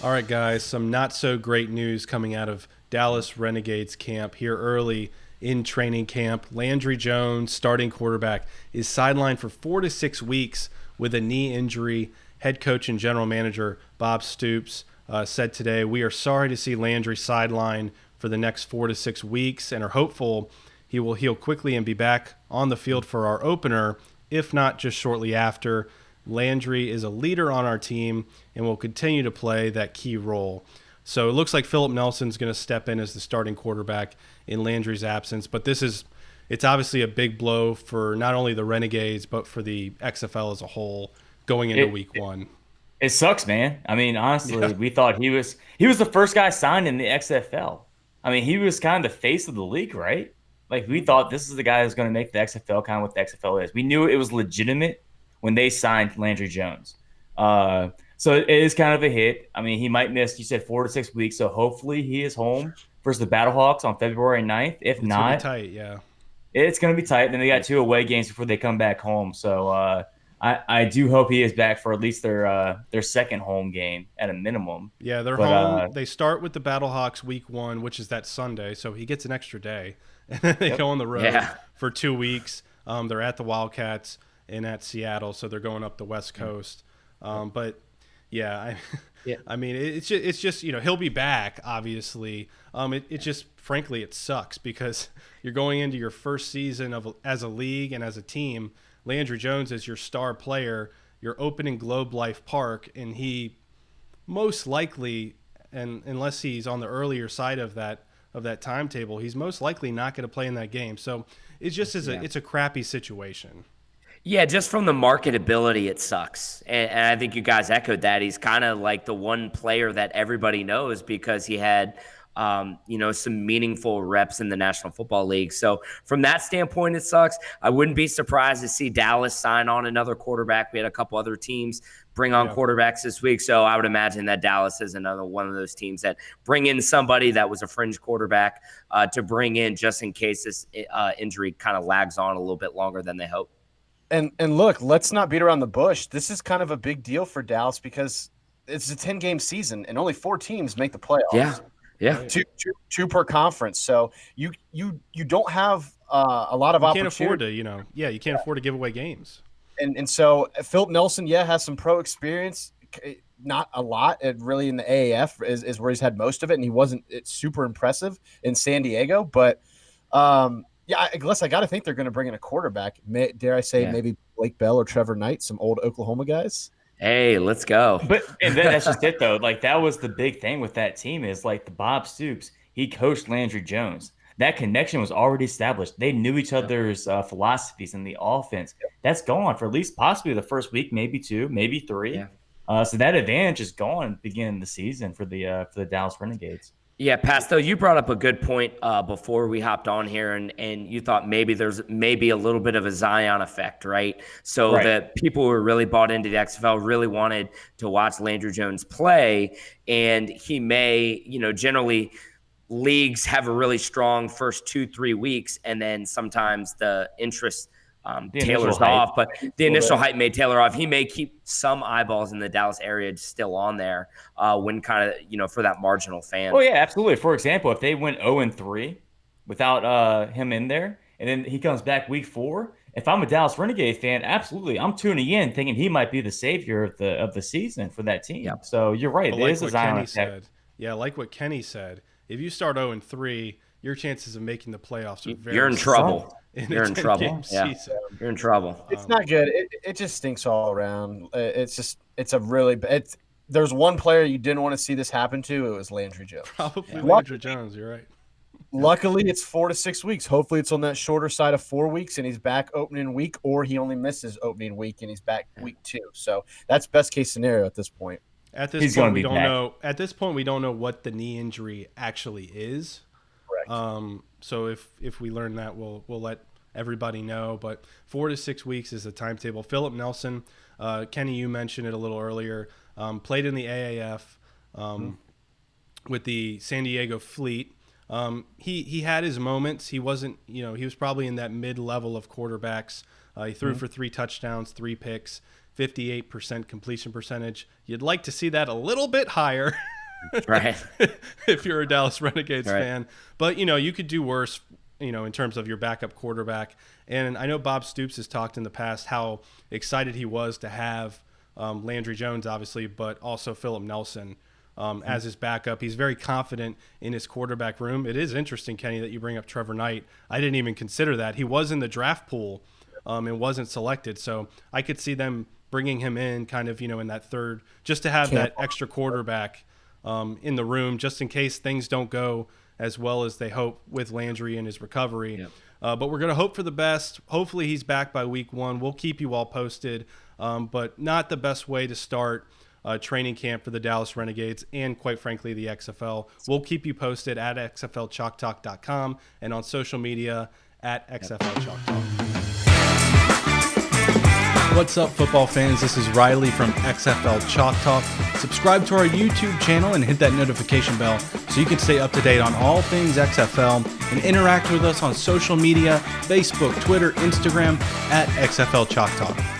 All right, guys, some not so great news coming out of Dallas Renegades camp here early in training camp. Landry Jones, starting quarterback, is sidelined for 4 to 6 weeks with a knee injury. Head coach and general manager Bob Stoops said today, "We are sorry to see Landry sidelined for the next 4 to 6 weeks and are hopeful he will heal quickly and be back on the field for our opener, if not just shortly after. Landry is a leader on our team and will continue to play that key role." So it looks like Philip Nelson's going to step in as the starting quarterback in Landry's absence. But it's obviously a big blow for not only the Renegades, but for the XFL as a whole going into week one. It sucks, man. I mean, honestly, Yeah. we thought he was the first guy signed in the XFL. I mean, he was kind of the face of the league, right? Like we thought this is the guy who's going to make the XFL kind of what the XFL is. We knew it was legitimate when they signed Landry Jones. So it is kind of a hit. I mean, he might miss, you said 4 to 6 weeks. So hopefully he is home versus the Battlehawks on February 9th. If It's going to be not, tight, yeah. it's going to be tight. Then they got 2 away games before they come back home. So I do hope he is back for at least their second home game at a minimum. Yeah, they're But home. They start with the Battlehawks week one, which is that Sunday, so he gets an extra day. And then they go on the road for 2 weeks. They're at the Wildcats and at Seattle, so they're going up the West Coast. But yeah, I mean, it's just he'll be back, obviously. It just frankly it sucks because you're going into your first season as a league and as a team. Landry Jones is your star player. You're opening Globe Life Park, and he most likely, and unless he's on the earlier side of that timetable, he's most likely not going to play in that game. So it's just it's a crappy situation. Yeah, just from the marketability, it sucks. And I think you guys echoed that. He's kind of like the one player that everybody knows because he had, some meaningful reps in the National Football League. So from that standpoint, it sucks. I wouldn't be surprised to see Dallas sign on another quarterback. We had a couple other teams bring on quarterbacks this week. So I would imagine that Dallas is another one of those teams that bring in somebody that was a fringe quarterback to bring in just in case this injury kind of lags on a little bit longer than they hope. And look, let's not beat around the bush. This is kind of a big deal for Dallas because it's a 10-game season and only 4 teams make the playoffs. Yeah. Two per conference. So you don't have a lot of opportunity. You can't afford to, you can't afford to give away games. And so Philip Nelson, has some pro experience, not a lot. Really in the AAF is where he's had most of it, and he wasn't super impressive in San Diego. But I guess I got to think they're going to bring in a quarterback. Dare I say maybe Blake Bell or Trevor Knight, some old Oklahoma guys. Hey, let's go. And then that's just it, though. Like, that was the big thing with that team is, like, the Bob Stoops, he coached Landry Jones. That connection was already established. They knew each other's philosophies in the offense. That's gone for at least possibly the first week, maybe 2, maybe 3. Yeah. So that advantage is gone beginning the season for the Dallas Renegades. Yeah, Pasto, you brought up a good point before we hopped on here, and you thought maybe there's maybe a little bit of a Zion effect, right? So that people who were really bought into the XFL really wanted to watch Landry Jones play, and he may, generally leagues have a really strong first 2-3 weeks, and then sometimes the interest tailors off, but the initial hype may tailor off. He may keep some eyeballs in the Dallas area still on there when kind of, for that marginal fan. Oh, yeah, absolutely. For example, if they went 0-3 without him in there, and then he comes back week 4, if I'm a Dallas Renegade fan, absolutely, I'm tuning in thinking he might be the savior of the season for that team. Yep. So you're right. It is a Zion effect. Yeah, like what Kenny said. If you start 0-3, your chances of making the playoffs are very You're in trouble. You're in trouble. Yeah. You're in trouble. It's not good. It just stinks all around. There's one player you didn't want to see this happen to. It was Landry Jones. Probably Landry Jones. You're right. Luckily, it's 4 to 6 weeks. Hopefully, it's on that shorter side of 4 weeks, and he's back opening week, or he only misses opening week and he's back week 2. So that's best case scenario at this point. At this point, we don't know. At this point, we don't know what the knee injury actually is. Correct. So if we learn that, we'll let everybody know. But 4 to 6 weeks is the timetable. Philip Nelson, Kenny, you mentioned it a little earlier. Played in the AAF with the San Diego Fleet. He had his moments. He wasn't, he was probably in that mid-level of quarterbacks. He threw for 3 touchdowns, 3 picks, 58% completion percentage. You'd like to see that a little bit higher. Right. If you're a Dallas Renegades fan. But, you could do worse, in terms of your backup quarterback. And I know Bob Stoops has talked in the past how excited he was to have Landry Jones, obviously, but also Philip Nelson as his backup. He's very confident in his quarterback room. It is interesting, Kenny, that you bring up Trevor Knight. I didn't even consider that. He was in the draft pool and wasn't selected. So I could see them bringing him in kind of, in that third, just to have that extra quarterback in the room, just in case things don't go as well as they hope with Landry and his recovery. Yep. But we're going to hope for the best. Hopefully he's back by week 1. We'll keep you all posted, but not the best way to start training camp for the Dallas Renegades and, quite frankly, the XFL. We'll keep you posted at xflchalktalk.com and on social media at XFL Chalk Talk. What's up, football fans? This is Riley from XFL Chalk Talk. Subscribe to our YouTube channel and hit that notification bell so you can stay up to date on all things XFL and interact with us on social media, Facebook, Twitter, Instagram at XFL Chalk Talk.